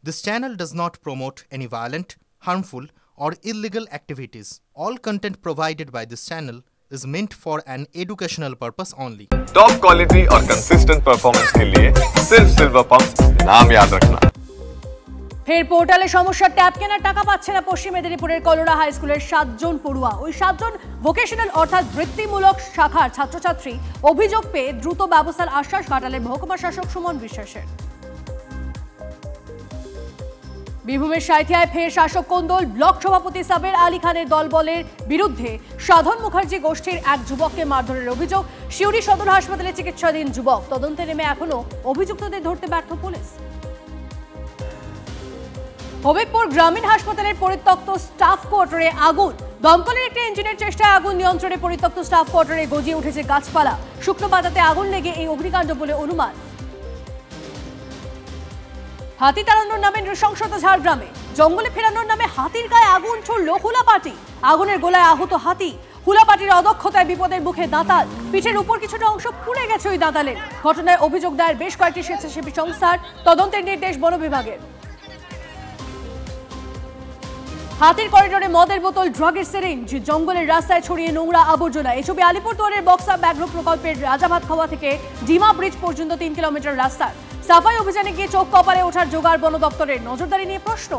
This channel does not promote any violent, harmful, or illegal activities. All content provided by this channel is meant for an educational purpose only. Top quality और consistent performance के लिए सिर्फ silver pump नाम याद रखना। ফের পোর্টালে সমস্যা, ট্যাব কেনার টাকা পাচ্ছে না পশ্চিম মেদিনীপুরের কলোরা হাই স্কুলের 7 জন পড়ুয়া। ওই 7 জন ভোকেশনাল অর্থাৎ বৃত্তিমূলক শাখার ছাত্রছাত্রী। অভিযোগ পেয়ে দ্রুত ব্যবস্থার আশ্বাস ঘাটালের মহকুমা শাসক সুমন বিশ্বাসের। বীরভূমের সাঁইথিয়ায় ফের শাসক কোন্দল। ব্লক সভাপতি সাবের আলী খানের দলবলের বিরুদ্ধে সাধন মুখার্জি গোষ্ঠীর এক যুবককে মারধরের অভিযোগ। সিউড়ি সদর হাসপাতালে চিকিৎসাধীন যুবক। তদন্তে নেমে এখনো অভিযুক্তদের ধরতে ব্যর্থ পুলিশ। হবিবপুর গ্রামীণ হাসপাতালের পরিত্যক্ত স্টাফ কোয়ার্টারে আগুন। দমকলের একটি ইঞ্জিনের চেষ্টায় আগুন নিয়ন্ত্রণে পরিত্যক্ত স্টাফ কোয়ার্টারে গজিয়ে উঠেছে গাছপালা। শুকনো পাতাতে আগুন লেগে এই অগ্নিকাণ্ড বলে অনুমান। হাতি তাড়ানোর নামে নৃশংসতা ঝাড়গ্রামে। জঙ্গলে ফেরানোর নামে হাতির গায়ে আগুন ছুড়ল হুলাপাটি। আগুনের গোলায় আহত হাতি। হুলাপাটির অদক্ষতায় বিপদের মুখে দাঁতাল। পিঠের উপর কিছুটা অংশ পুড়ে গেছে ওই দাঁতালের। ঘটনায় অভিযোগ দায়ের বেশ কয়েকটি স্বেচ্ছাসেবী সংস্থার। তদন্তের নির্দেশ বন বিভাগের। হাতির করিডোরে মদের বোতল, ড্রাগের সিরিঞ্জ, জঙ্গলের রাস্তায় ছড়িয়ে নোংরা আবর্জনা। এই ছবি আলিপুরদুয়ারের বক্সা ব্যাঘ্র প্রকল্পের রাজাভাত খাওয়া থেকে ডিমা ব্রিজ পর্যন্ত 3 কিলোমিটার রাস্তা। সাফাই অভিযানে গিয়ে চোখ কপালে ওঠার জোগাড় বন দপ্তরের। নজরদারি নিয়ে প্রশ্ন।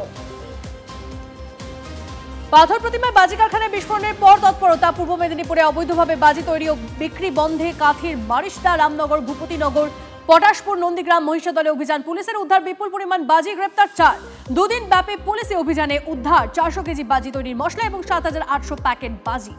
পাথর প্রতিমায় বাজি কারখানায় বিস্ফোরণের পর তৎপরতা। পূর্ব মেদিনীপুরে অবৈধভাবে বাজি তৈরি ও বিক্রি বন্ধে কাঁথির মারিস্তা, রামনগর, ভূপতিনগর, পটাশপুর, নন্দীগ্রাম, মহিষাদলে অভিযান। পুলিশের উদ্ধার বিপুল পরিমাণ বাজি, গ্রেপ্তার 4। দুদিন ব্যাপী পুলিশি অভিযানে উদ্ধার 400 কেজি বাজি তৈরির মশলা এবং 7,800 প্যাকেট বাজি।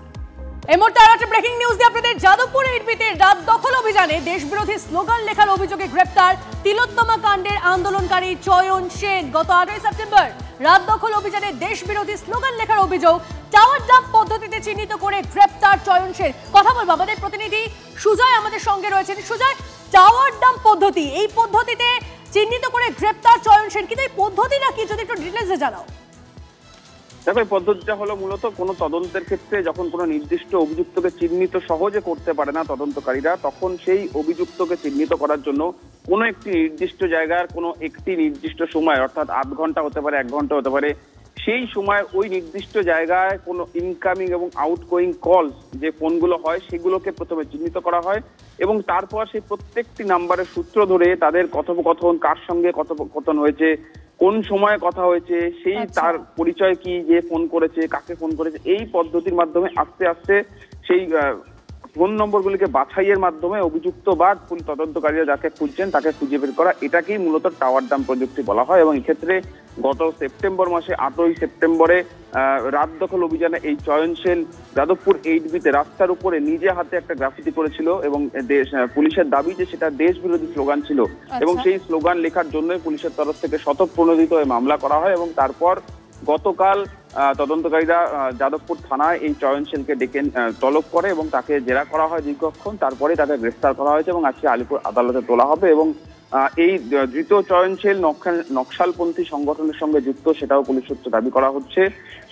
এই মুহূর্তে আর একটা ব্রেকিং নিউজ দিয়ে আপনাদের। যাদবপুর ইটবিতে রাত দখল অভিযানে দেশবিরোধী স্লোগান লেখার অভিযোগে গ্রেপ্তার তিলোত্তমা কাণ্ডের আন্দোলনকারী চয়ন সেন। গত 8 সেপ্টেম্বর রাত দখল অভিযানে দেশবিরোধী স্লোগান লেখার অভিযোগ। টাওয়ার ডাম্প পদ্ধতিতে চিহ্নিত করে গ্রেপ্তার চয়ন সেন। কথা বলবো আমাদের প্রতিনিধি সুজয় আমাদের সঙ্গে রয়েছেন। সুজয়, টাওয়ার ডাম্প পদ্ধতি, এই পদ্ধতিতে চিহ্নিত করে গ্রেপ্তার চয়ন সেন, কিন্তু এই পদ্ধতিটা কি যদি একটু ডিটেইলসে জানাও। দেখো, এই পদ্ধতিটা হলো মূলত কোনো তদন্তের ক্ষেত্রে যখন কোনো নির্দিষ্ট অভিযুক্তকে চিহ্নিত সহজে করতে পারে না তদন্তকারীরা, তখন সেই অভিযুক্তকে চিহ্নিত করার জন্য কোনো একটি নির্দিষ্ট জায়গার কোনো একটি নির্দিষ্ট সময়, অর্থাৎ 8 ঘন্টা হতে পারে, 1 ঘন্টা হতে পারে, সেই সময় ওই নির্দিষ্ট জায়গায় কোনো ইনকামিং এবং আউটগোয়িং কলস যে ফোনগুলো হয় সেগুলোকে প্রথমে চিহ্নিত করা হয় এবং তারপর সেই প্রত্যেকটি নাম্বারের সূত্র ধরে তাদের কথোপকথন, কার সঙ্গে কথোপকথন হয়েছে, কোন সময় কথা হয়েছে, সেই তার পরিচয় কি, যে ফোন করেছে, কাকে ফোন করেছে, এই পদ্ধতির মাধ্যমে আস্তে আস্তে সেই ফোন নম্বরগুলিকে বাছাইয়ের মাধ্যমে অভিযুক্ত বা তদন্তকারীরা যাকে খুঁজছেন তাকে খুঁজে বের করা, এটাকেই মূলত টাওয়ার ডাম্প প্রযুক্তি বলা হয়। এবং এক্ষেত্রে গত সেপ্টেম্বর মাসে 8 সেপ্টেম্বরে রাত দখল অভিযানে এই চয়ন সেন যাদবপুর 8B-তে রাস্তার উপরে নিজে হাতে একটা গ্রাফিতি করেছিল এবং পুলিশের দাবি যে সেটা দেশ বিরোধী স্লোগান ছিল এবং সেই স্লোগান লেখার জন্যই পুলিশের তরফ থেকে স্বতঃপ্রণোদিত হয়ে মামলা করা হয় এবং তারপর গতকাল তদন্তকারীরা যাদবপুর থানায় এই চয়ন সেনকে ডেকে তলব করে এবং তাকে জেরা করা হয় দীর্ঘক্ষণ। তারপরে তাকে গ্রেফতার করা হয়েছে এবং আজকে আলিপুর আদালতে তোলা হবে এবং এই ধৃত চয়ন সেন নকশালপন্থী সংগঠনের সঙ্গে যুক্ত, সেটাও পুলিশ সূত্রে দাবি করা হচ্ছে।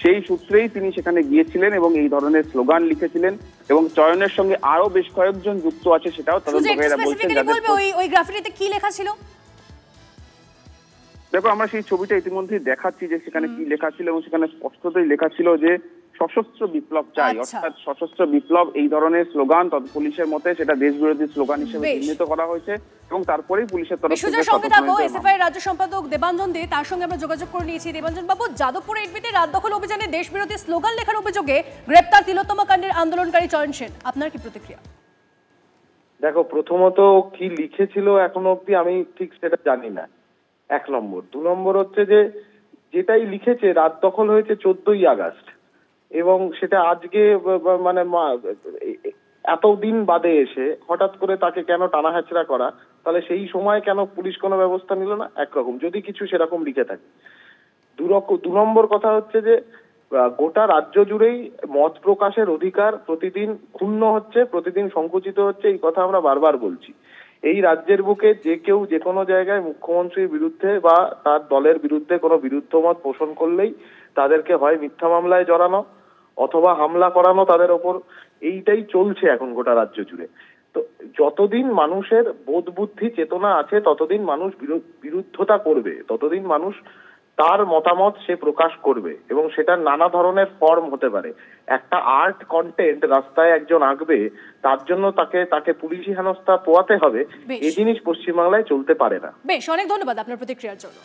সেই সূত্রেই তিনি সেখানে গিয়েছিলেন এবং এই ধরনের স্লোগান লিখেছিলেন এবং চয়নের সঙ্গে আরো বেশ কয়েকজন যুক্ত আছে, সেটাও তদন্তকারীরা বলছেন। ওই গ্রাফিতিতে কি লেখা ছিল? দেখো, আমরা সেই ছবিটা ইতিমধ্যেই দেখাচ্ছি যে সেখানে কি লেখা ছিল এবং সেখানে স্পষ্টতই লেখা ছিল যে সশস্ত্র বিপ্লব চাই, অর্থাৎ সশস্ত্র বিপ্লব এই ধরনের স্লোগান পুলিশের মতে সেটা দেশ বিরোধী স্লোগান হিসেবে চিহ্নিত করা হয়েছে এবং তারপরেই পুলিশের তরফ থেকে এসএফআই রাজ্য সম্পাদক দেবাঞ্জন দে, তার সঙ্গে আমরা যোগাযোগ করে নিয়েছি। দেবাঞ্জন বাবু, যাদবপুর ইটবিতে রাত দখল অভিযানে দেশ বিরোধী স্লোগান লেখার অভিযোগে গ্রেপ্তার তিলোত্তমা কাণ্ডের আন্দোলনকারী চয়ন সেন, আপনার কি প্রতিক্রিয়া? দেখো, প্রথমত কি লিখেছিল এখনো অব্দি আমি ঠিক সেটা জানি না, 1 নম্বর। 2 নম্বর হচ্ছে যে যেটাই লিখেছে রাত দখল হয়েছে 14ই আগস্ট এবং সেটা আজকে মানে এতদিন বাদে এসে হঠাৎ করে তাকে কেন টানা হেঁচড়া করা, তাহলে সেই সময় কেন পুলিশ কোনো ব্যবস্থা নিল না? একরকম যদি কিছু সেরকম লিখে থাকে। 2 নম্বর কথা হচ্ছে যে গোটা রাজ্য জুড়েই মত প্রকাশের অধিকার প্রতিদিন ক্ষুণ্ণ হচ্ছে, প্রতিদিন সংকুচিত হচ্ছে, এই কথা আমরা বারবার বলছি। এই রাজ্যের বুকে যে কেউ যে কোনো জায়গায় মুখ্যমন্ত্রীর বিরুদ্ধে বা তার দলের বিরুদ্ধে কোনো বিরুদ্ধ মত পোষণ করলেই তাদেরকে হয় মিথ্যা মামলায় জড়ানো অথবা হামলা করানো তাদের ওপর, এইটাই চলছে এখন গোটা রাজ্য জুড়ে। তো যতদিন মানুষের বোধ বুদ্ধি চেতনা আছে ততদিন মানুষ বিরুদ্ধতা করবে, ততদিন মানুষ তার মতামত সে প্রকাশ করবে, এবং সেটা নানা ধরনের ফর্ম হতে পারে। একটা আর্ট কন্টেন্ট রাস্তায় একজন আঁকবে, তার জন্য তাকে পুলিশি হেনস্থা পোয়াতে হবে, বেশ। এই জিনিস পশ্চিমবাংলায় চলতে পারে না। বেশ, অনেক ধন্যবাদ আপনার প্রতিক্রিয়ার জন্য।